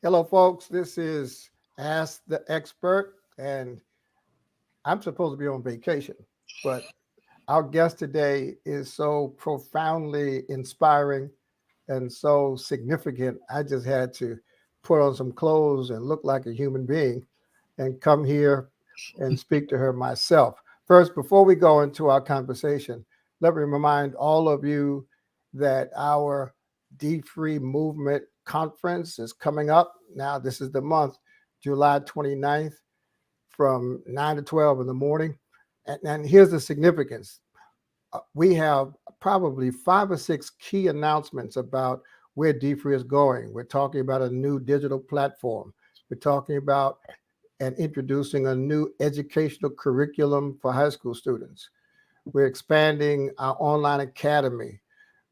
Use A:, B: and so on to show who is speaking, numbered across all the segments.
A: Hello, folks. This is Ask the Expert, and I'm supposed to be on vacation, but our guest today is so profoundly inspiring and so significant. I just had to put on some clothes and look like a human being and come here and speak to her myself. First, before we go into our conversation, let me remind all of you that our D Free Movement Conference is coming up. Now, this is the month, July 29th, from 9 to 12 in the morning. And here's the significance. We have probably 5 or 6 key announcements about where D3 is going. We're talking about a new digital platform. We're talking about and introducing a new educational curriculum for high school students. We're expanding our online academy.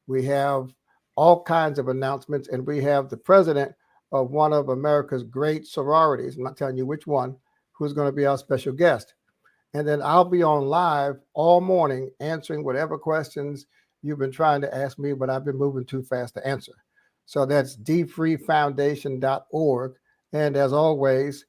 A: We have all kinds of announcements, and we have the president of one of America's great sororities, I'm not telling you which one, who's going to be our special guest. And then I'll be on live all morning answering whatever questions you've been trying to ask me, but I've been moving too fast to answer. So that's dfreefoundation.org. And as always,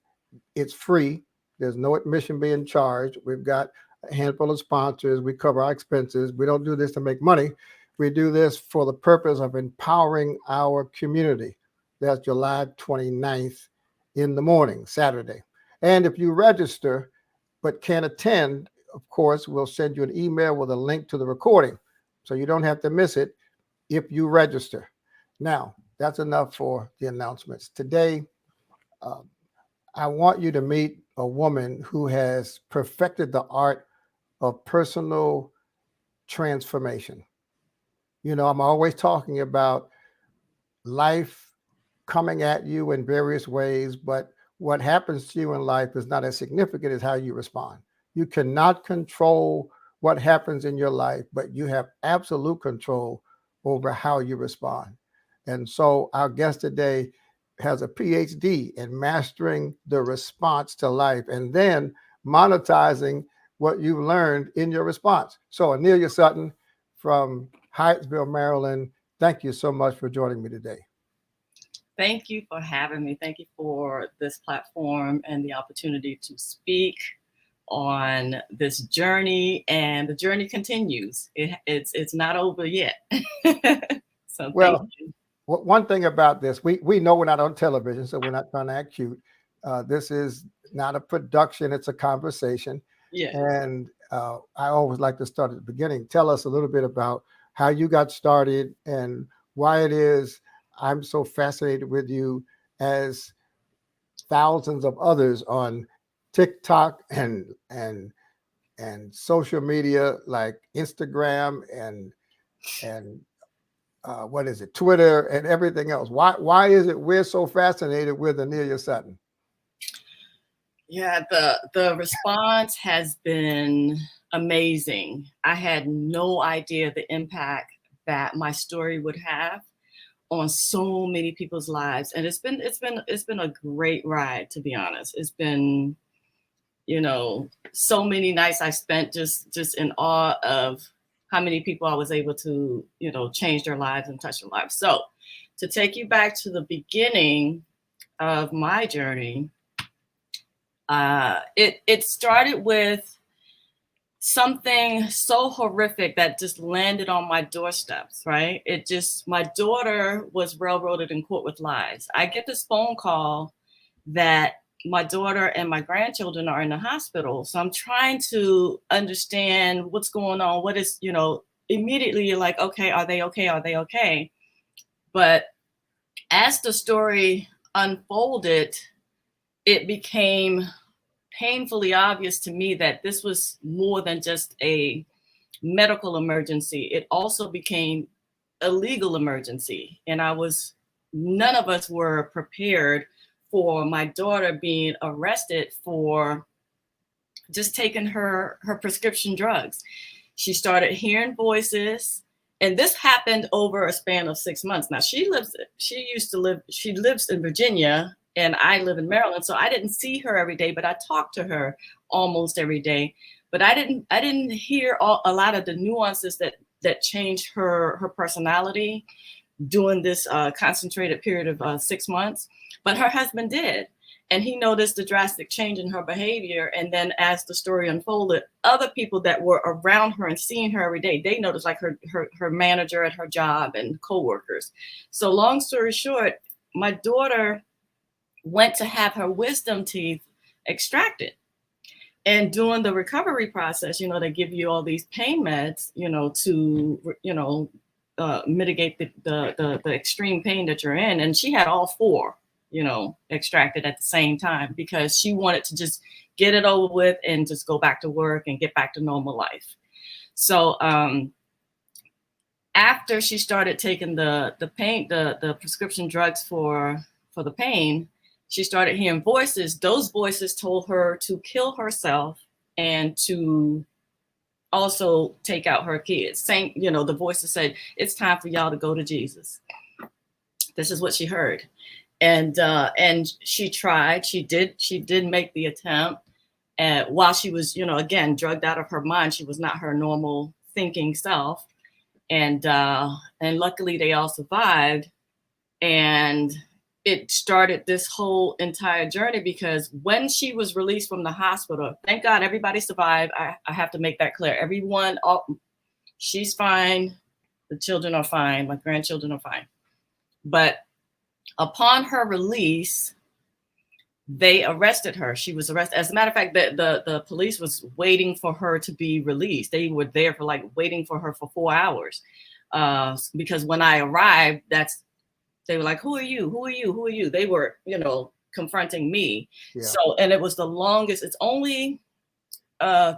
A: it's free. There's no admission being charged. We've got a handful of sponsors. We cover our expenses. We don't do this to make money. We do this for the purpose of empowering our community. That's July 29th in the morning, Saturday. And if you register but can't attend, of course, we'll send you an email with a link to the recording. So you don't have to miss it if you register. Now, that's enough for the announcements. Today, I want you to meet a woman who has perfected the art of personal transformation. You know, I'm always talking about life coming at you in various ways, but what happens to you in life is not as significant as how you respond. You cannot control what happens in your life, but you have absolute control over how you respond. And so our guest today has a PhD in mastering the response to life and then monetizing what you learned in your response. So Anelia Sutton from Hyattsville, Maryland, thank you so much for joining me today.
B: Thank you for having me. Thank you for this platform and the opportunity to speak on this journey. And the journey continues. It's not over yet. So thank you.
A: One thing about this, we know we're not on television, so we're not trying to act cute. This is not a production, it's a conversation.
B: Yeah.
A: And I always like to start at the beginning. Tell us a little bit about how you got started and why it is I'm so fascinated with you, as thousands of others on TikTok and social media like Instagram and what is it, Twitter and everything else. Why is it we're so fascinated with Anelia Sutton?
B: Yeah, the response has been amazing. I had no idea the impact that my story would have on so many people's lives, and it's been a great ride, to be honest. It's been, so many nights I spent just in awe of how many people I was able to, change their lives and touch their lives. So to take you back to the beginning of my journey, it started with something so horrific that just landed on my doorsteps, right? My daughter was railroaded in court with lies. I get this phone call that my daughter and my grandchildren are in the hospital. So I'm trying to understand what's going on. What is, immediately you're like, okay, are they okay? Are they okay? But as the story unfolded, it became painfully obvious to me that this was more than just a medical emergency. It also became a legal emergency. And none of us were prepared for my daughter being arrested for just taking her prescription drugs. She started hearing voices, and this happened over a span of 6 months. Now she lives in Virginia, and I live in Maryland. So I didn't see her every day, but I talked to her almost every day. But I didn't hear a lot of the nuances that changed her personality. doing this concentrated period of 6 months, but her husband did. And he noticed the drastic change in her behavior. And then as the story unfolded, other people that were around her and seeing her every day, they noticed, like her manager at her job and coworkers. So long story short, my daughter went to have her wisdom teeth extracted. And during the recovery process, you know, they give you all these pain meds, you know, to, you know, mitigate the extreme pain that you're in. And she had all four, you know, extracted at the same time because she wanted to just get it over with and just go back to work and get back to normal life. So after she started taking the prescription drugs for the pain, she started hearing voices. Those voices told her to kill herself and to also take out her kids. Same, you know, the voices said, it's time for y'all to go to Jesus. This is what she heard. And she tried, she did make the attempt. And while she was, you know, again, drugged out of her mind, she was not her normal thinking self. And luckily they all survived. And it started this whole entire journey because when she was released from the hospital, thank God everybody survived. I have to make that clear. Everyone, she's fine. The children are fine. My grandchildren are fine. But upon her release, they arrested her. She was arrested. As a matter of fact, the police was waiting for her to be released. They were there for like waiting for her for 4 hours. Because when I arrived, they were like, who are you? Who are you? Who are you? They were, you know, confronting me. Yeah. So, and it was the longest, it's only a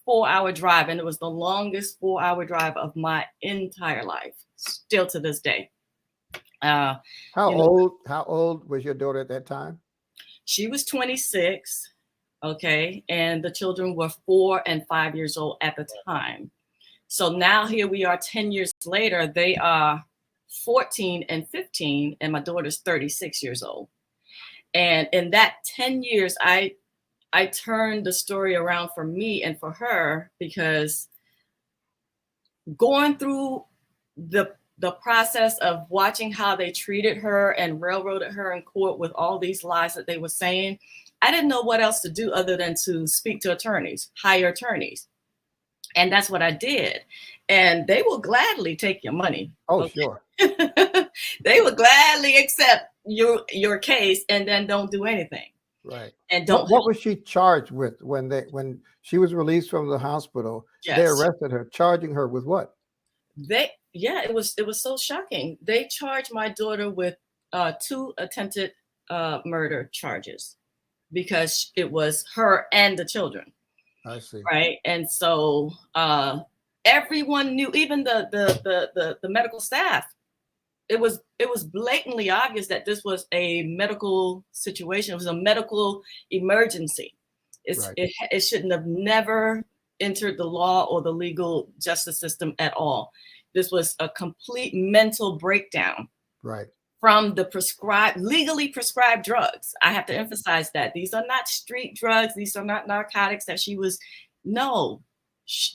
B: 4-hour drive. And it was the longest 4-hour drive of my entire life, still to this day.
A: How old was your daughter at that time?
B: She was 26. Okay. And the children were 4 and 5 years old at the time. So now here we are 10 years later, they are 14 and 15, and my daughter's 36 years old. And in that 10 years, I turned the story around for me and for her, because going through the process of watching how they treated her and railroaded her in court with all these lies that they were saying, I didn't know what else to do other than to speak to attorneys, hire attorneys. And that's what I did. And they will gladly take your money.
A: Oh, okay? Sure.
B: They will gladly accept your case and then don't do anything.
A: Right.
B: And don't.
A: What was she charged with when she was released from the hospital? Yes. They arrested her, charging her with what?
B: It was so shocking. They charged my daughter with 2 attempted murder charges because it was her and the children.
A: I see.
B: Right. And so everyone knew, even the medical staff. It was blatantly obvious that this was a medical situation. It was a medical emergency. Right. It shouldn't have never entered the law or the legal justice system at all. This was a complete mental breakdown.
A: Right.
B: From the legally prescribed drugs. I have to emphasize that. These are not street drugs. These are not narcotics that she was, no.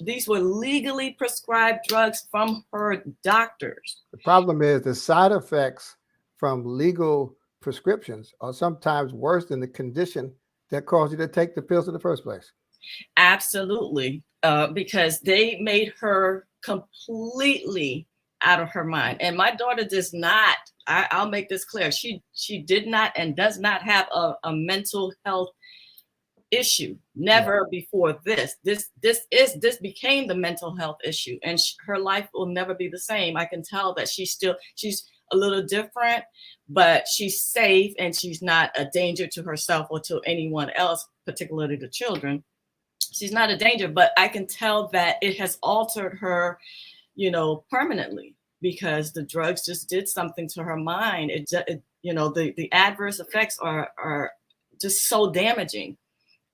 B: These were legally prescribed drugs from her doctors.
A: The problem is the side effects from legal prescriptions are sometimes worse than the condition that caused you to take the pills in the first place.
B: Absolutely. Because they made her completely out of her mind. And my daughter does not, I'll make this clear. She did not and does not have a mental health issue. Never before this. This became the mental health issue, and her life will never be the same. I can tell that she's a little different, but she's safe and she's not a danger to herself or to anyone else, particularly the children. She's not a danger, but I can tell that it has altered her, permanently, because the drugs just did something to her mind. The adverse effects are just so damaging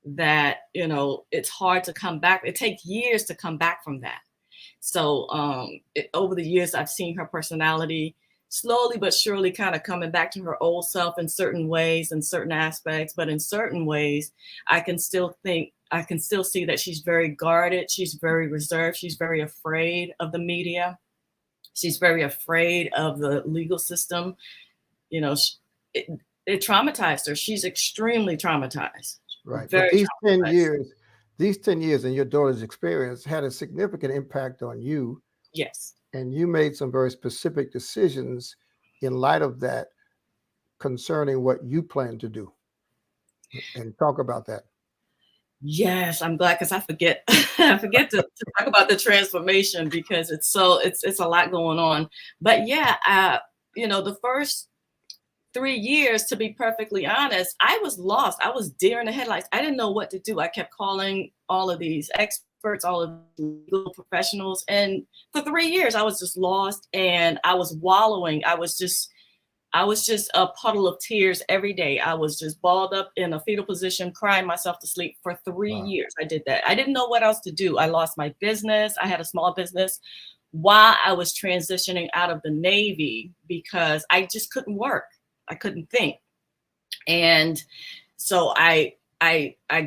B: that, it's hard to come back. It takes years to come back from that. So over the years, I've seen her personality slowly but surely kind of coming back to her old self in certain ways and certain aspects. But in certain ways, I can still see that she's very guarded. She's very reserved. She's very afraid of the media. She's very afraid of the legal system. You know, it, it traumatized her. She's extremely traumatized.
A: Right. But
B: Very traumatized.
A: these 10 years and your daughter's experience had a significant impact on you.
B: Yes.
A: And you made some very specific decisions in light of that concerning what you plan to do. And talk about that.
B: Yes, I'm glad because I forget I forget to talk about the transformation because it's a lot going on. But yeah, the first 3 years, to be perfectly honest, I was lost. I was deer in the headlights. I didn't know what to do. I kept calling all of these experts, all of the legal professionals, and for 3 years I was just lost and I was wallowing. I was just a puddle of tears every day. I was just balled up in a fetal position, crying myself to sleep for 3 years. I did that. I didn't know what else to do. I lost my business. I had a small business while I was transitioning out of the Navy because I just couldn't work. I couldn't think. And so I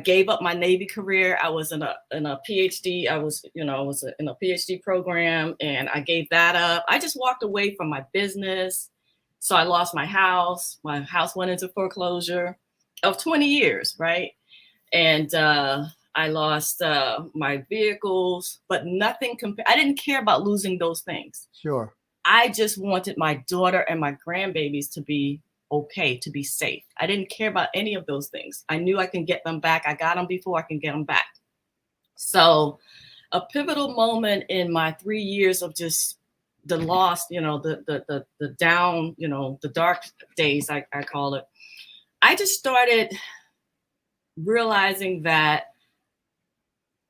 B: gave up my Navy career. I was in a PhD. I was in a PhD program and I gave that up. I just walked away from my business. So I lost my house. My house went into foreclosure of 20 years, right? And I lost my vehicles, but nothing I didn't care about losing those things.
A: Sure.
B: I just wanted my daughter and my grandbabies to be okay, to be safe. I didn't care about any of those things. I knew I can get them back. I got them before, I can get them back. So a pivotal moment in my 3 years of just the lost, the down, the dark days, I call it. I just started realizing that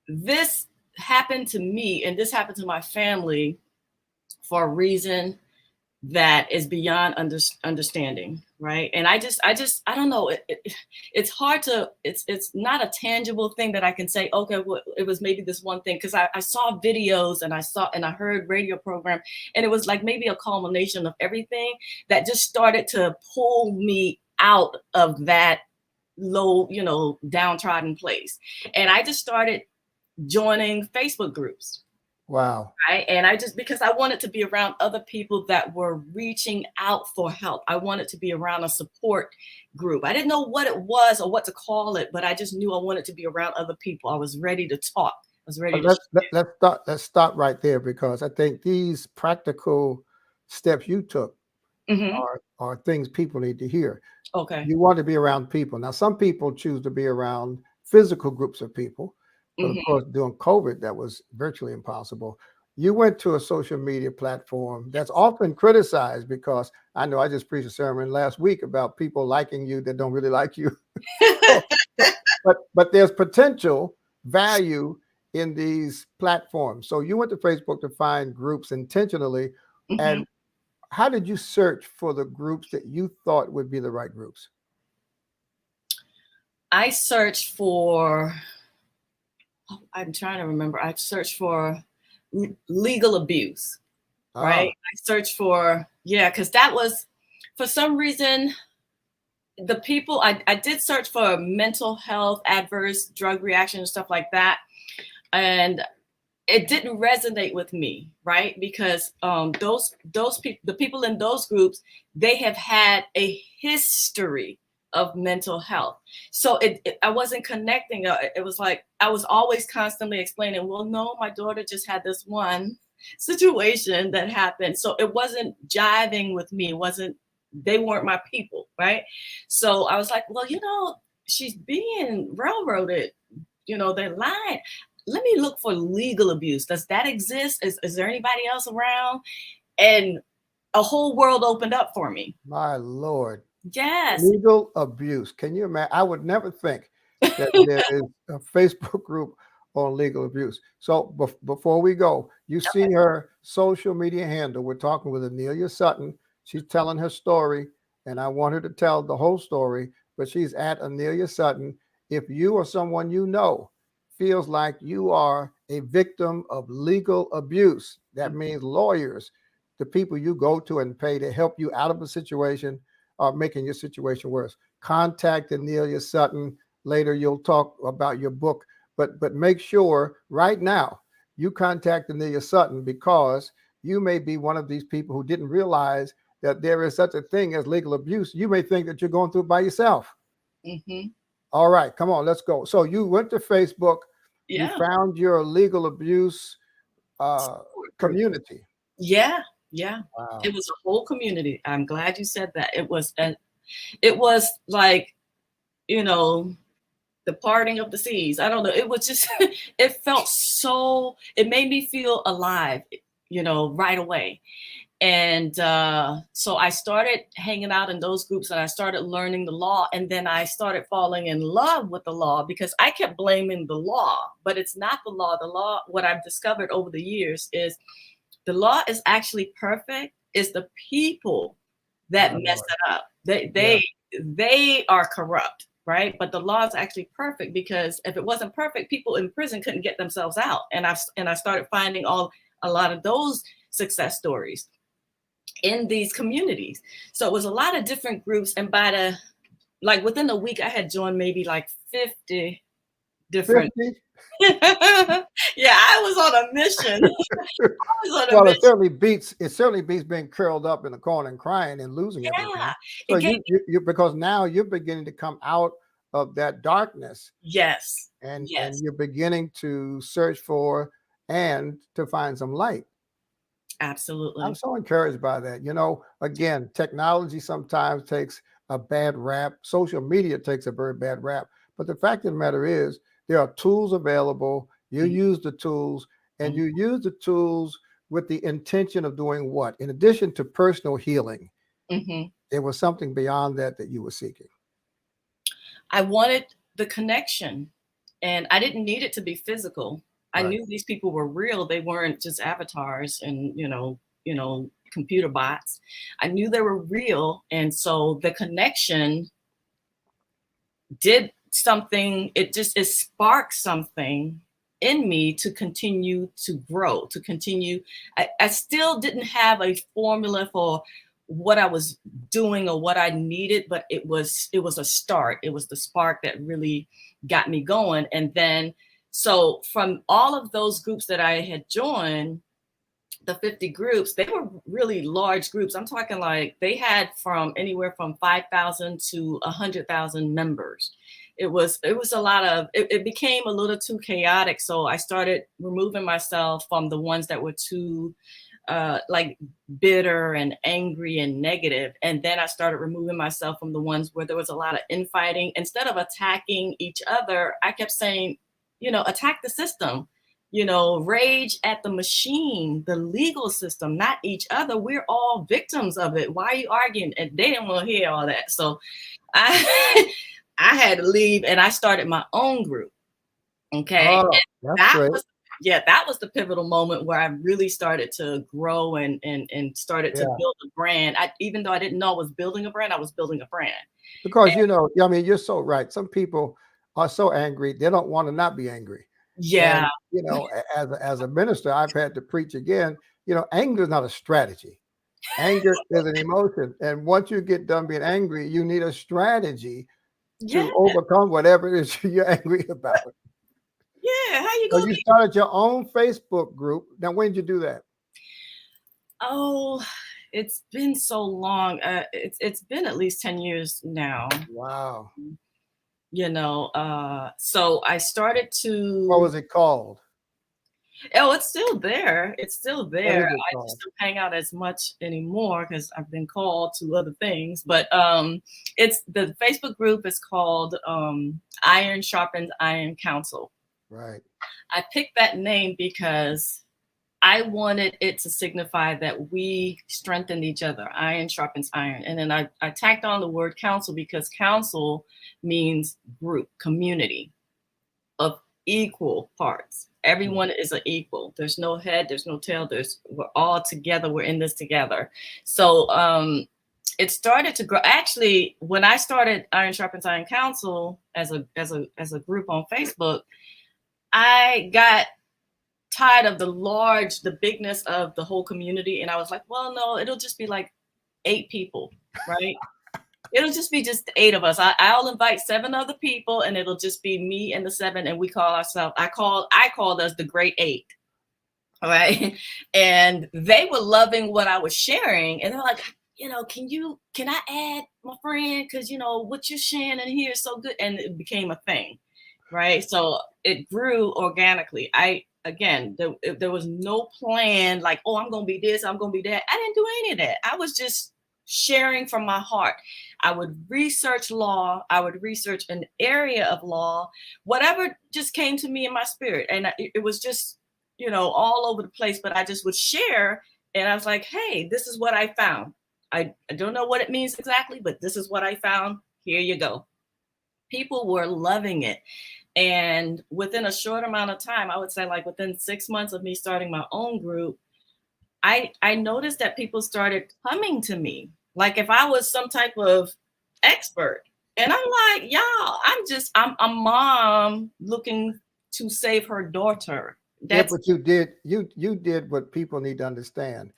B: this happened to me and this happened to my family for a reason that is beyond understanding, right? And I don't know. It's hard to. It's not a tangible thing that I can say. Okay, well, it was maybe this one thing because I saw videos and I heard radio program, and it was like maybe a culmination of everything that just started to pull me out of that low, downtrodden place, and I just started joining Facebook groups.
A: Wow.
B: Right. And because I wanted to be around other people that were reaching out for help. I wanted to be around a support group. I didn't know what it was or what to call it, but I just knew I wanted to be around other people. I was ready to talk. I was ready to
A: Let's start right there because I think these practical steps you took
B: Mm-hmm.
A: are things people need to hear.
B: Okay.
A: You want to be around people. Now, some people choose to be around physical groups of people, but of
B: Mm-hmm.
A: course, during COVID, that was virtually impossible. You went to a social media platform that's often criticized because I know I just preached a sermon last week about people liking you that don't really like you. but there's potential value in these platforms. So you went to Facebook to find groups intentionally.
B: Mm-hmm.
A: And how did you search for the groups that you thought would be the right groups?
B: I searched for, I'm trying to remember. I searched for legal abuse, right?
A: Ah,
B: I searched for, because that was, for some reason, the people, I did search for mental health, adverse drug reaction and stuff like that. And it didn't resonate with me, right? Because those people, the people in those groups, they have had a history of mental health. So I wasn't connecting. It was like I was always constantly explaining, well, no, my daughter just had this one situation that happened. So it wasn't jiving with me. They weren't my people, right? So I was like, well, she's being railroaded. They're lying. Let me look for legal abuse. Does that exist? Is there anybody else around? And a whole world opened up for me.
A: my Lord.
B: Yes.
A: Legal abuse. Can you imagine? I would never think that there is a Facebook group on legal abuse. So before we go, you see her social media handle. We're talking with Anelia Sutton. She's telling her story, and I want her to tell the whole story, but she's at Anelia Sutton. If you or someone you know feels like you are a victim of legal abuse, that means lawyers, the people you go to and pay to help you out of a situation are making your situation worse. Contact Anelia Sutton. Later, you'll talk about your book, but make sure right now you contact Anelia Sutton because you may be one of these people who didn't realize that there is such a thing as legal abuse. You may think that you're going through it by yourself.
B: Mm-hmm.
A: All right, come on, let's go. So you went to Facebook, you
B: Yeah.
A: found your legal abuse
B: Support group.
A: community.
B: Yeah. Yeah.
A: Wow.
B: It was a whole community. I'm glad you said that. It was like, you know, the parting of the seas. I don't know. It was just, it felt so, it made me feel alive, you know, right away. And so I started hanging out in those groups and I started learning the law. And then I started falling in love with the law because I kept blaming the law, but it's not the law. The law, what I've discovered over the years is the law is actually perfect. It's the people that
A: My
B: mess
A: Lord.
B: it up. They,
A: Yeah.
B: they, they are corrupt, right? But the law is actually perfect because if it wasn't perfect, people in prison couldn't get themselves out. And I started finding a lot of those success stories in these communities. So it was a lot of different groups. And within a week, I had joined maybe like 50 different.
A: 50?
B: Yeah, I was on a mission.
A: Well, it certainly beats being curled up in a corner and crying and losing everything.
B: Yeah,
A: So
B: it gave
A: you because now you're beginning to come out of that darkness,
B: yes,
A: and
B: yes,
A: you're beginning to search for and to find some light. I'm
B: absolutely.
A: so encouraged by that. You know, again, technology sometimes takes a bad rap. Social media takes a very bad rap. But the fact of the matter is, there are tools available. You use the tools, and
B: Mhm.
A: you use the tools with the intention of doing what? In addition to personal healing,
B: Mhm.
A: there was something beyond that that you were seeking.
B: I wanted the connection, and I didn't need it to be physical. I
A: Right.
B: knew these people were real. They weren't just avatars and computer bots. I knew they were real, and so the connection did something. It sparked something in me to continue to grow, to continue. I still didn't have a formula for what I was doing or what I needed, but it was a start. It was the spark that really got me going. And then, so from all of those groups that I had joined, the 50 groups, they were really large groups. I'm talking like they had from anywhere from 5,000 to 100,000 members. It was a lot of, it became a little too chaotic. So I started removing myself from the ones that were too like bitter and angry and negative. And then I started removing myself from the ones where there was a lot of infighting. Instead of attacking each other, I kept saying, attack the system, rage at the machine, the legal system, not each other. We're all victims of it. Why are you arguing? And they didn't want to hear all that. So I I had to leave and I started my own group. Okay.
A: Oh,
B: And
A: that's
B: that
A: great.
B: was that was the pivotal moment where I really started to grow and started to
A: Yeah.
B: build a brand. Even though I didn't know I was building a brand, I was building a brand.
A: Because,
B: And
A: I mean, you're so right. Some people are so angry, they don't want to not be angry.
B: yeah.
A: And, as a minister, I've had to preach again, anger is not a strategy. Anger is an emotion. And once you get done being angry, you need a strategy
B: Yeah.
A: to overcome whatever it is you're angry about.
B: Yeah. How you
A: So
B: gonna
A: you
B: be?
A: started your own Facebook group. Now, when did you do that?
B: Oh, it's been so long. It's been at least 10 years now.
A: Wow.
B: So I started
A: What
B: to.
A: was it called?
B: Oh, it's still there. It's still
A: What
B: there.
A: is it
B: I just
A: called?
B: don't hang out as much anymore because I've been called to other things. But it's the Facebook group is called Iron Sharpens Iron Council.
A: Right.
B: I picked that name because I wanted it to signify that we strengthened each other. Iron sharpens iron. And then I tacked on the word council because council means group, community of equal parts. Everyone is an equal. There's no head, there's no tail. We're all together. We're in this together. So it started to grow. Actually, when I started Iron Sharpens Iron Council as a group on Facebook, I got tired of the bigness of the whole community. And I was like, well, no, it'll just be like 8 people, right? It'll just be just 8 of us. I'll invite 7 other people and it'll just be me and the 7. And we call ourselves, I called us the Great 8. right? And they were loving what I was sharing. And they're like, can I add my friend? Because, what you're sharing in here is so good. And it became a thing, right? So it grew organically. There was no plan like, oh, I'm going to be this, I'm going to be that. I didn't do any of that. I was just sharing from my heart. I would research law. I would research an area of law, whatever just came to me in my spirit. And it was just, all over the place, but I just would share. And I was like, hey, this is what I found. I don't know what it means exactly, but this is what I found. Here you go. People were loving it. And within a short amount of time, I would say like within 6 months of me starting my own group, I noticed that people started coming to me. Like if I was some type of expert. And I'm like, y'all, I'm a mom looking to save her daughter.
A: Yeah, but you did what people need to understand.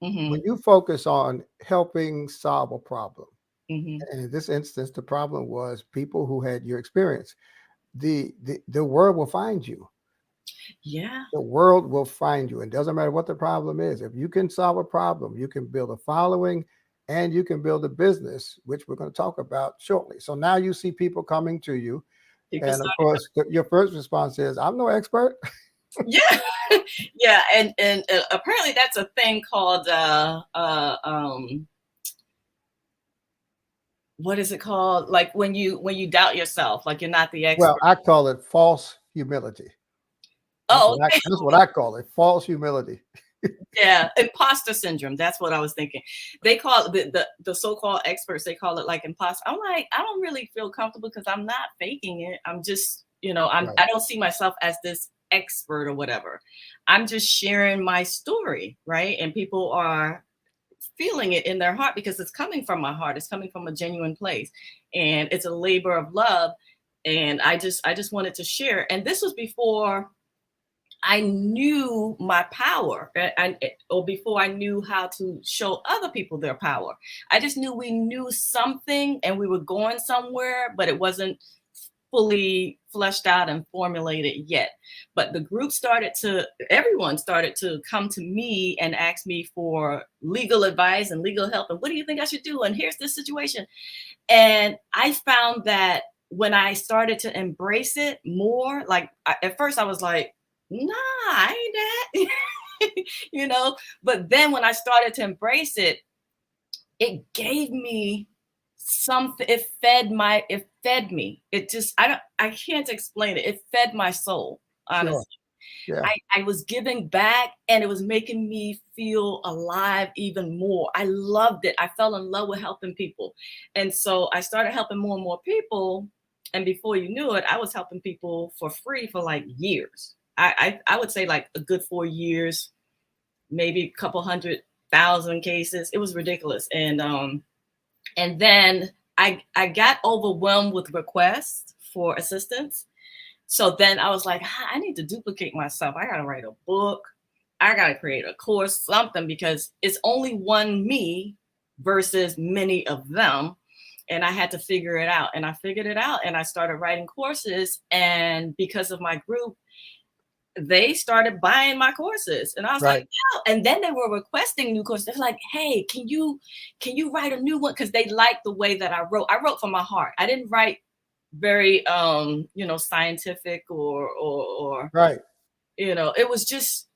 B: Mm-hmm.
A: When you focus on helping solve a problem,
B: Mm-hmm.
A: and in this instance, the problem was people who had your experience. The world will find you.
B: Yeah.
A: The world will find you. It doesn't matter what the problem is. If you can solve a problem, you can build a following and you can build a business, which we're going to talk about shortly. So now you see people coming to you.
B: People
A: And of course, your first response is, I'm no expert.
B: yeah. Yeah. And apparently that's a thing called, what is it called? Like when you doubt yourself, like you're not the expert.
A: Well, I call it false humility.
B: Okay.
A: That's what I call it, false humility.
B: Yeah, imposter syndrome. That's what I was thinking. They call it the so-called experts. They call it like imposter. I'm like, I don't really feel comfortable because I'm not faking it. I'm just,
A: Right.
B: I don't see myself as this expert or whatever. I'm just sharing my story, right? And people are feeling it in their heart because it's coming from my heart. It's coming from a genuine place, and it's a labor of love. And I just wanted to share. And this was before I knew my power, or before I knew how to show other people their power. I just knew we knew something and we were going somewhere, but it wasn't fully fleshed out and formulated yet. But the group everyone started to come to me and ask me for legal advice and legal help. And what do you think I should do? And here's this situation. And I found that when I started to embrace it more, like at first I was like, nah, I ain't that, but then when I started to embrace it, it gave me something. It fed me. It just, I can't explain it. It fed my soul, honestly.
A: Sure. Yeah.
B: I was giving back and it was making me feel alive even more. I loved it. I fell in love with helping people. And so I started helping more and more people. And before you knew it, I was helping people for free for like years. I would say like a good 4 years, maybe a couple 100,000 cases. It was ridiculous. And then I got overwhelmed with requests for assistance. So then I was like, I need to duplicate myself. I got to write a book. I got to create a course, something, because it's only one me versus many of them. And I had to figure it out. And I figured it out and I started writing courses. And because of my group, they started buying my courses. And I was like, yeah. And then they were requesting new courses. They're like, hey, can you write a new one? Because they liked the way that I wrote. I wrote from my heart. I didn't write very scientific or
A: Right.
B: It was just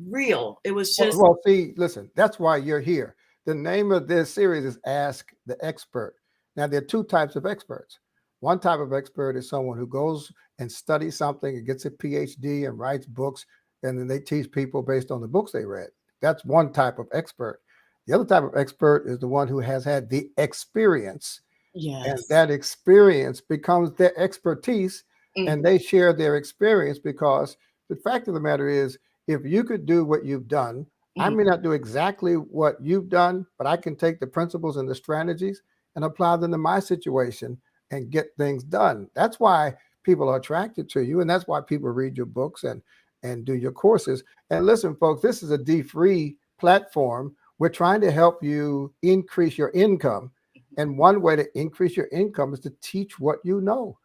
B: real. It was just
A: well, see, listen, that's why you're here. The name of this series is Ask the Expert. Now, there are two types of experts. One type of expert is someone who goes and studies something and gets a PhD and writes books, and then they teach people based on the books they read. That's one type of expert. The other type of expert is the one who has had the experience.
B: Yes.
A: And that experience becomes their expertise, and they share their experience, because the fact of the matter is, if you could do what you've done, I may not do exactly what you've done, but I can take the principles and the strategies and apply them to my situation and get things done. That's why people are attracted to you, and that's why people read your books and do your courses. And listen, folks, this is a D-Free platform. We're trying to help you increase your income. And one way to increase your income is to teach what you know,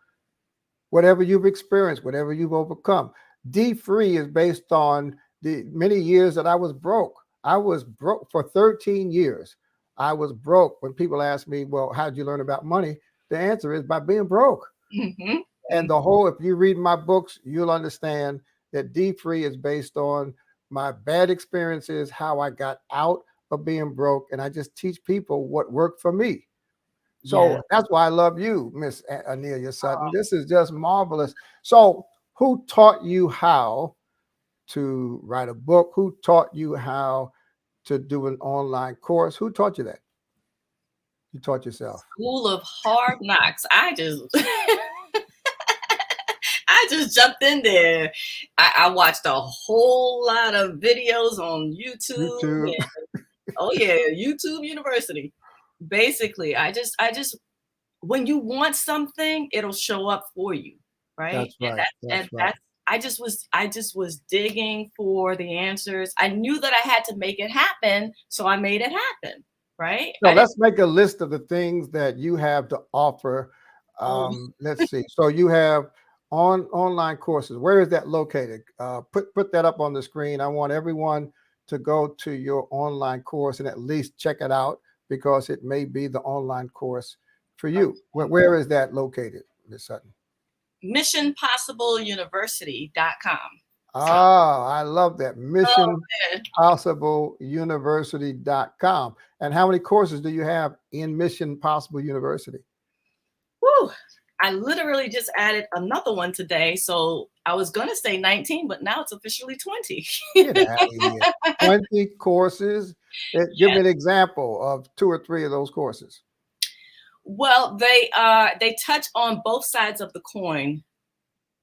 A: whatever you've experienced, whatever you've overcome. D free is based on the many years that I was broke. I was broke for 13 years. I was broke. When people ask me, well, how did you learn about money? The answer is by being broke.
B: Mm-hmm.
A: And the whole, if you read my books, you'll understand that D free is based on my bad experiences, how I got out of being broke. And I just teach people what worked for me.
B: Yeah.
A: So that's why I love you, Miss Anelia Sutton. This is just marvelous. So, who taught you how to write a book? Who taught you how to do an online course? Who taught you that? You taught yourself.
B: School of Hard Knocks. I just jumped in there. I watched a whole lot of videos on YouTube.
A: YouTube.
B: And, oh yeah, YouTube University. Basically, I just when you want something, it'll show up for you, right?
A: That's right. That's right.
B: That's I just was digging for the answers. I knew that I had to make it happen, so I made it happen, right?
A: So let's make a list of the things that you have to offer.
B: Oh,
A: Let's see. So you have online courses. Where is that located? Put that up on the screen. I want everyone to go to your online course and at least check it out because it may be the online course for you. Where is that located, Ms. Sutton?
B: missionpossibleuniversity.com.
A: Ah, I love that.
B: Oh,
A: missionpossibleuniversity.com. And how many courses do you have in Mission Possible University?
B: whew. I literally just added another one today. So I was going to say 19, but now it's officially 20.
A: Get out of here. 20 courses. Give me an example of 2 or 3 of those courses.
B: Well, they touch on both sides of the coin.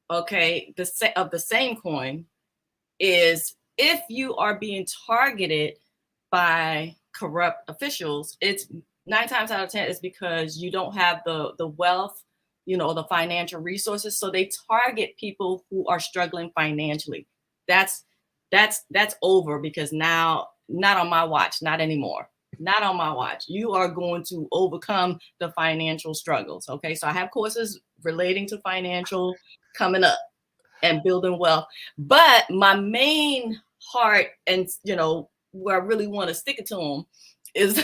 B: Okay, of the same coin is if you are being targeted by corrupt officials, it's 9 times out of 10 is because you don't have the wealth, the financial resources. So they target people who are struggling financially. That's over because now, not on my watch, not anymore. Not on my watch. You are going to overcome the financial struggles. Okay, so I have courses relating to financial coming up and building wealth. But my main heart and where I really want to stick it to them is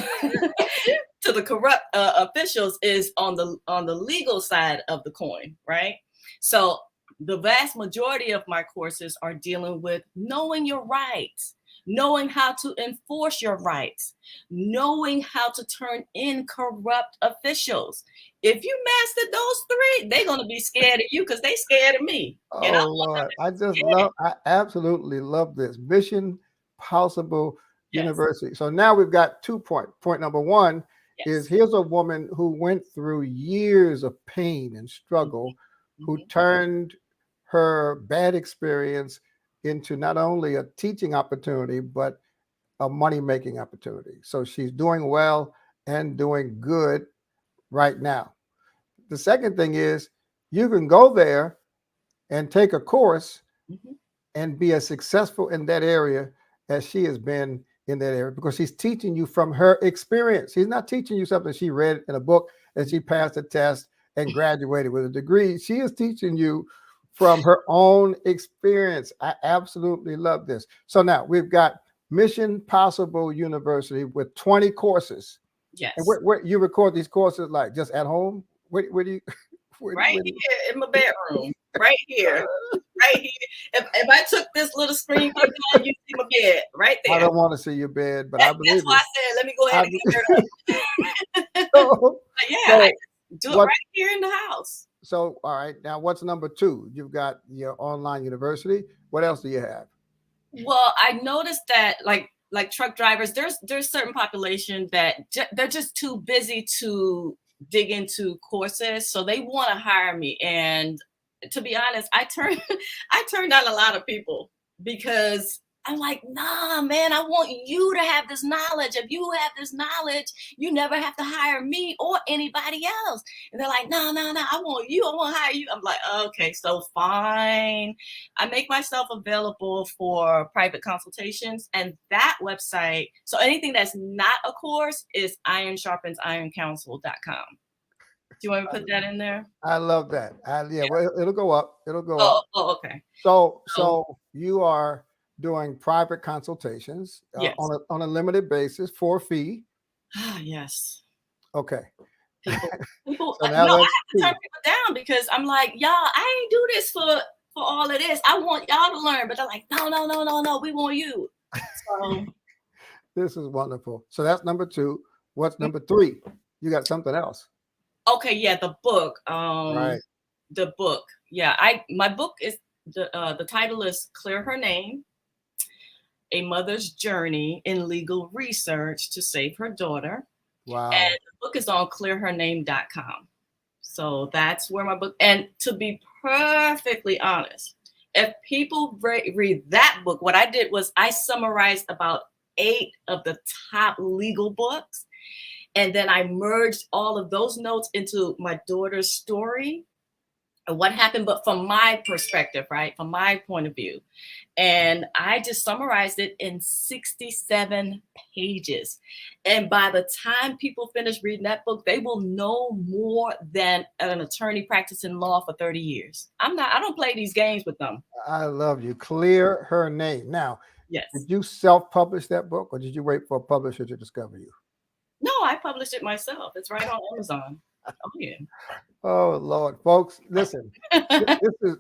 B: to the corrupt officials is on the legal side of the coin, right? So the vast majority of my courses are dealing with knowing your rights, knowing how to enforce your rights, knowing how to turn in corrupt officials. If you master those 3, they're going to be scared of you because they scared of me. And I
A: Oh, Lord. I absolutely love this. Mission Possible University. So now we've got 2 points. Point number 1 is here's a woman who went through years of pain and struggle, who turned her bad experience into not only a teaching opportunity, but a money-making opportunity. So she's doing well and doing good right now. The second thing is you can go there and take a course and be as successful in that area as she has been in that area because she's teaching you from her experience. She's not teaching you something she read in a book and she passed a test and graduated with a degree. She is teaching you from her own experience. I absolutely love this. So now we've got Mission Possible University with 20 courses.
B: Yes.
A: And where you record these courses like just at home? Where do you?
B: Right here in my bedroom. Right here. Right here. If I took this little screen down, you see my bed right there.
A: I don't want to see your bed, but I believe
B: that's why I said, let me go ahead and get it up. I do it right here in the house.
A: So, all right. Now, what's number 2? You've got your online university. What else do you have?
B: Well, I noticed that like truck drivers, there's certain population that they're just too busy to dig into courses, so they want to hire me. And to be honest, I turned down a lot of people because I'm like, nah, man, I want you to have this knowledge. If you have this knowledge, you never have to hire me or anybody else. And they're like, no, I want you. I want to hire you. I'm like, okay, so fine. I make myself available for private consultations, and that website. So anything that's not a course is ironsharpensironcounsel.com. Do you want me to put that in there?
A: I love that. Yeah,
B: Yeah.
A: well, it'll go up. It'll go up.
B: Oh, okay.
A: So,
B: So,
A: so you are doing private consultations
B: yes.
A: on a limited basis for a fee.
B: Yes.
A: Okay.
B: People,
A: So now
B: no, I
A: that's
B: have to turn
A: two.
B: people down because I'm like, y'all, I ain't do this for all of this. I want y'all to learn, but they're like, no, no, no, no, no, we want you. So,
A: This is wonderful. So that's number two. What's number three? You got something else,
B: okay, yeah, the book.
A: right?
B: The book. Yeah, my book is the title is Clear Her Name: A Mother's Journey in Legal Research to Save Her Daughter.
A: Wow.
B: And the book is on clearhername.com. So that's where my book, and to be perfectly honest, if people read that book, what I did was I summarized about 8 of the top legal books. And then I merged all of those notes into my daughter's story and what happened, but from my perspective, right? From my point of view. And I just summarized it in 67 pages. And by the time people finish reading that book, they will know more than an attorney practicing law for 30 years. I don't play these games with them.
A: I love you. Clear Her Name. Now,
B: Yes.
A: did you self-publish that book or did you wait for a publisher to discover you?
B: No, I published it myself. It's right on Amazon. Oh, yeah.
A: Oh, Lord. Folks, listen,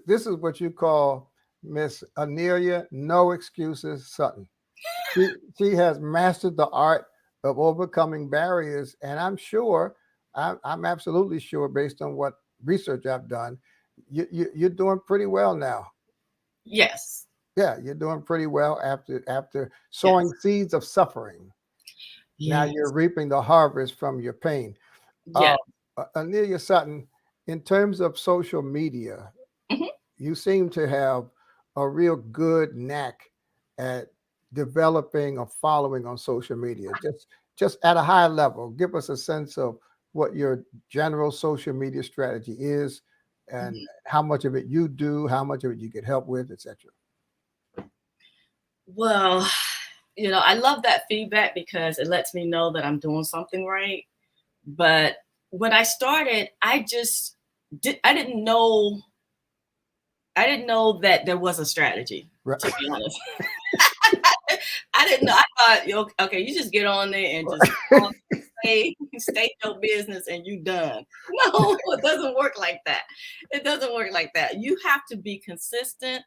A: this is what you call Miss Anelia No Excuses Sutton. She has mastered the art of overcoming barriers. And I'm sure, I'm absolutely sure, based on what research I've done, you're doing pretty well now.
B: Yes.
A: Yeah, you're doing pretty well after sowing seeds of suffering. Now
B: Yes.
A: you're reaping the harvest from your pain.
B: Yeah.
A: Anelia Sutton, in terms of social media,
B: Mhm.
A: you seem to have a real good knack at developing a following on social media. Just at a high level, give us a sense of what your general social media strategy is and
B: Mhm.
A: how much of it you do, how much of it you get help with, etc.
B: Well, I love that feedback because it lets me know that I'm doing something right. But when I started, I didn't know that there was a strategy,
A: Right.
B: to be honest. I didn't know. I thought, okay, you just get on there and just state your business and you done. No, it doesn't work like that. It doesn't work like that. You have to be consistent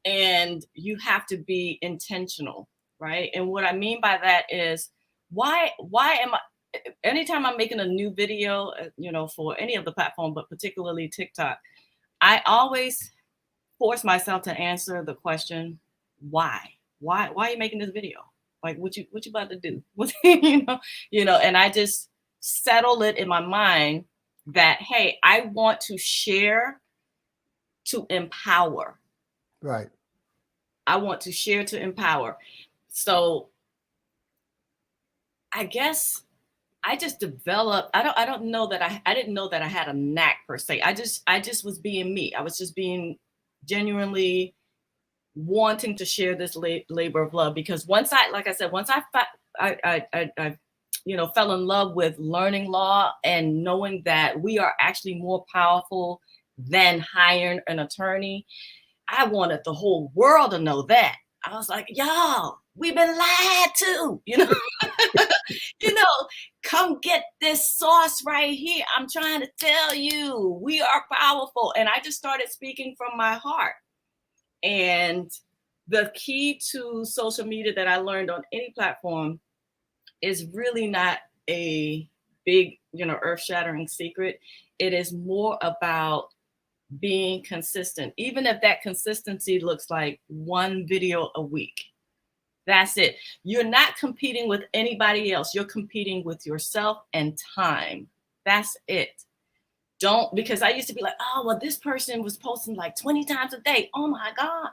B: and you have to be intentional, right? And what I mean by that is why am I anytime I'm making a new video, for any of the platform, but particularly TikTok, I always force myself to answer the question, why? Why are you making this video? Like what you about to do? What and I just settle it in my mind that hey, I want to share to empower.
A: Right.
B: I want to share to empower. So I guess I just developed. I don't know that I didn't know that I had a knack per se. I just was being me. I was just being genuinely wanting to share this labor of love because once I fell in love with learning law and knowing that we are actually more powerful than hiring an attorney. I wanted the whole world to know that. I was like, y'all, we've been lied to, come get this sauce right here. I'm trying to tell you, we are powerful. And I just started speaking from my heart. And the key to social media that I learned on any platform is really not a big, earth-shattering secret. It is more about being consistent, even if that consistency looks like one video a week. That's it. You're not competing with anybody else. You're competing with yourself and time. That's it. Because I used to be like, oh, well, this person was posting like 20 times a day. Oh my God.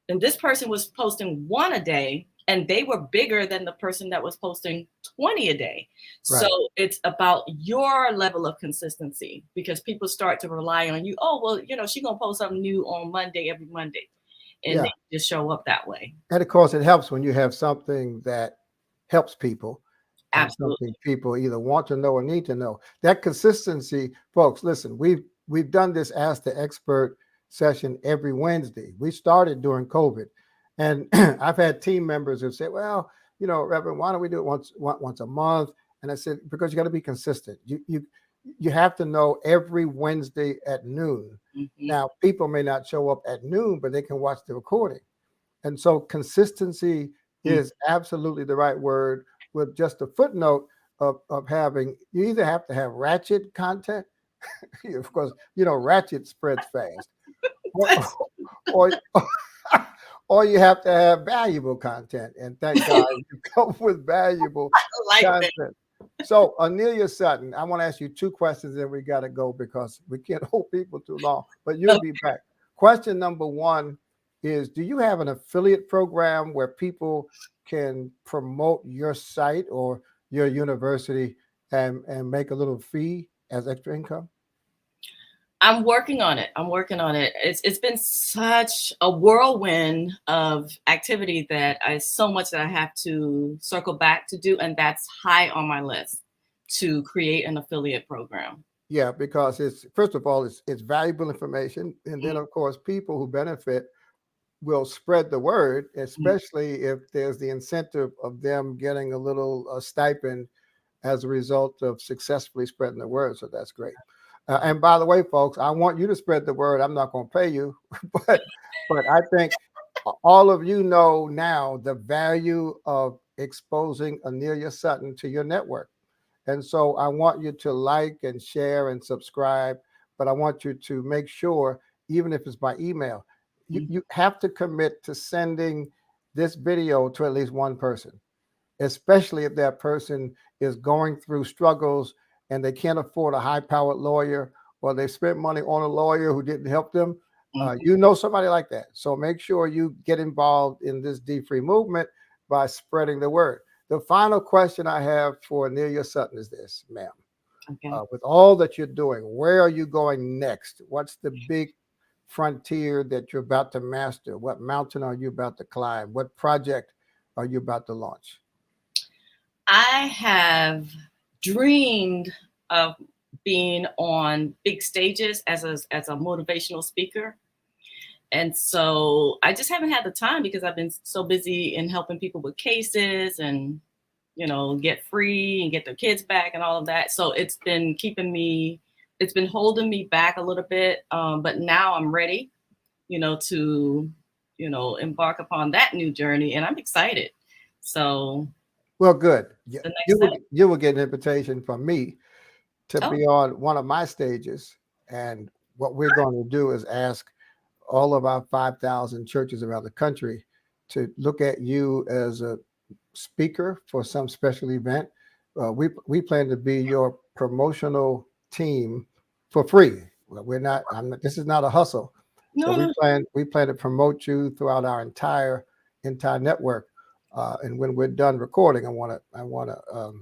B: And this person was posting 1 a day and they were bigger than the person that was posting 20 a day.
A: Right.
B: So it's about your level of consistency because people start to rely on you. Oh, well, she's going to post something new on Monday, every Monday. And they just show up that way.
A: And of course, it helps when you have something that helps people. and something
B: Absolutely.
A: people either want to know or need to know. That consistency, folks, listen, we've done this Ask the Expert session every Wednesday. We started during COVID. And I've had team members who say, well, Reverend, why don't we do it once a month? And I said, because you got to be consistent. You have to know every Wednesday at noon.
B: Mm-hmm.
A: Now, people may not show up at noon, but they can watch the recording. And so consistency is absolutely the right word, with just a footnote of having, you either have to have ratchet content, of course, ratchet spreads fast, or, or, or you have to have valuable content. And thank God you come with valuable
B: I like that.
A: content. So, Anelia Sutton, I want to ask you two questions, and we got to go because we can't hold people too long, but you'll be back. Question number one is, do you have an affiliate program where people can promote your site or your university and make a little fee as extra income?
B: I'm working on it. It's been such a whirlwind of activity that so much that I have to circle back to do, and that's high on my list, to create an affiliate program.
A: Yeah, because it's, first of all, it's valuable information, and then of course people who benefit will spread the word, especially if there's the incentive of them getting a little stipend as a result of successfully spreading the word. So that's great. And by the way, folks, I want you to spread the word. I'm not going to pay you, but I think all of you know now the value of exposing Anelia Sutton to your network. And so I want you to like and share and subscribe, but I want you to make sure, even if it's by email, you have to commit to sending this video to at least one person, especially if that person is going through struggles and they can't afford a high-powered lawyer, or they spent money on a lawyer who didn't help them. Somebody like that. So make sure you get involved in this D-Free movement by spreading the word. The final question I have for Anelia Sutton is this, ma'am.
B: Okay.
A: With all that you're doing, where are you going next? What's the big frontier that you're about to master? What mountain are you about to climb? What project are you about to launch?
B: I have dreamed of being on big stages as a motivational speaker. And so I just haven't had the time because I've been so busy in helping people with cases and, get free and get their kids back and all of that. So it's been holding me back a little bit. But now I'm ready, to, embark upon that new journey, and I'm excited. So.
A: Well, good. You will get an invitation from me to be on one of my stages. And what we're going to do is ask all of our 5,000 churches around the country to look at you as a speaker for some special event. We plan to be your promotional team for free. We're not. This is not a hustle.
B: No,
A: we plan to promote you throughout our entire network. And when we're done recording, I want to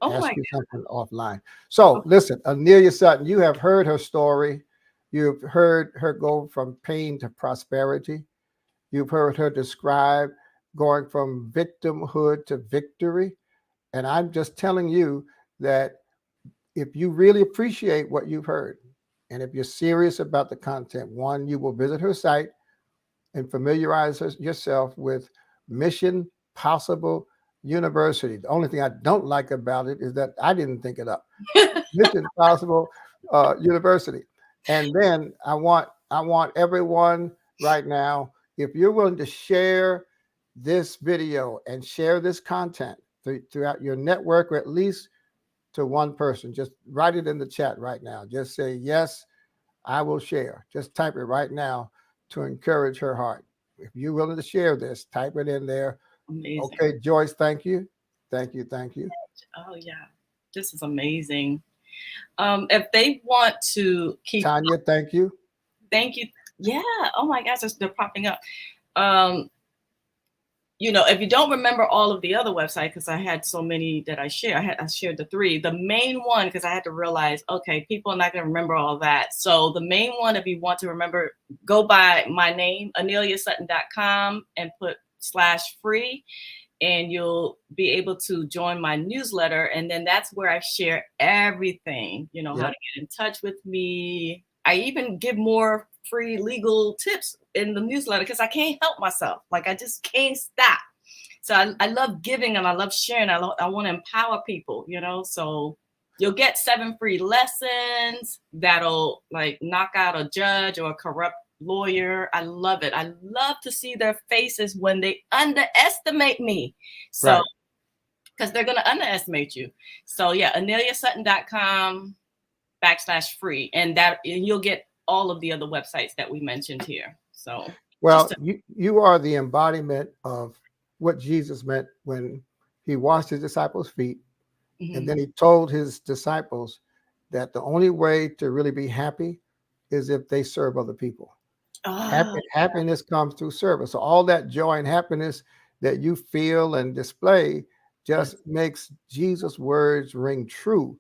A: ask you something offline. So listen, Anelia Sutton, you have heard her story. You've heard her go from pain to prosperity. You've heard her describe going from victimhood to victory. And I'm just telling you that if you really appreciate what you've heard, and if you're serious about the content, one, you will visit her site and familiarize yourself with Mission Possible University. The only thing I don't like about it is that I didn't think it up. Mission Possible University. And then I want everyone right now, if you're willing to share this video and share this content throughout your network, or at least to one person, just write it in the chat right now. Just say, yes, I will share. Just type it right now to encourage her heart. If you're willing to share this, type it in there.
B: Amazing.
A: Okay, Joyce, thank you. Thank you.
B: Oh, yeah. This is amazing. If they want to keep...
A: Tanya, thank you.
B: Thank you. Yeah. Oh, my gosh, they're popping up. If you don't remember all of the other websites, because I had so many that I shared, I shared the 3. The main one, because I had to realize, okay, people are not going to remember all that. So the main one, if you want to remember, go by my name, AneliaSutton.com, and put /free. and you'll be able to join my newsletter. And then that's where I share everything, you know, how to get in touch with me. I even give more free legal tips in the newsletter because I can't help myself. Like, I just can't stop. So I love giving and I love sharing. I want to empower people, you know, so you'll get 7 free lessons that'll like knock out a judge or a corrupt lawyer. I love it. I love to see their faces when they underestimate me. So, because they're going to underestimate you. So yeah, AneliaSutton.com/free. And you'll get all of the other websites that we mentioned here. So,
A: well, you are the embodiment of what Jesus meant when he washed his disciples' feet. And then he told his disciples that the only way to really be happy is if they serve other people. Happiness comes through service. So all that joy and happiness that you feel and display just makes Jesus' words ring true.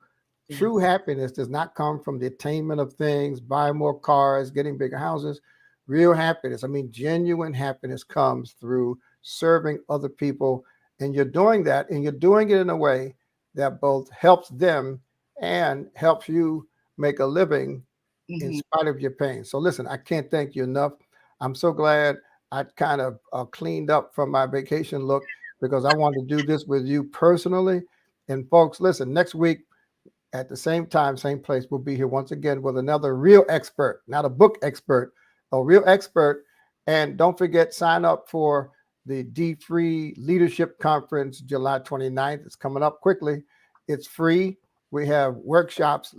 A: True happiness does not come from the attainment of things, buying more cars, getting bigger houses. Real happiness, I mean, genuine happiness comes through serving other people. And you're doing that, and you're doing it in a way that both helps them and helps you make a living in spite of your pain. So listen, I can't thank you enough. I'm so glad I kind of cleaned up from my vacation look because I wanted to do this with you personally. And folks, listen, next week at the same time, same place, we'll be here once again with another real expert, not a book expert, a real expert. And don't forget, sign up for the D-Free Leadership Conference, July 29th. It's coming up quickly. It's free. We have workshops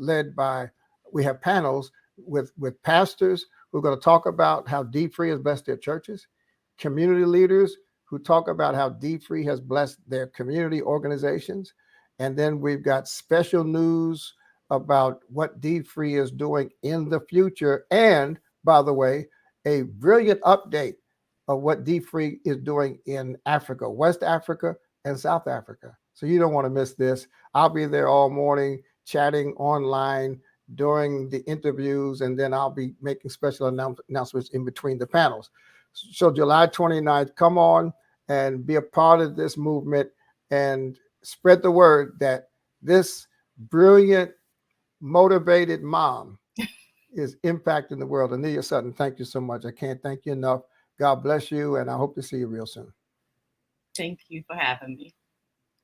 A: we have panels with pastors who are going to talk about how D-Free has blessed their churches, community leaders who talk about how D-Free has blessed their community organizations. And then we've got special news about what D-Free is doing in the future. And by the way, a brilliant update of what D-Free is doing in Africa, West Africa and South Africa. So you don't want to miss this. I'll be there all morning chatting online during the interviews, and then I'll be making special announcements in between the panels. So July 29th, come on and be a part of this movement and spread the word that this brilliant, motivated mom is impacting the world. Anelia Sutton, thank you so much. I can't thank you enough. God bless you, and I hope to see you real soon.
B: Thank you for having me.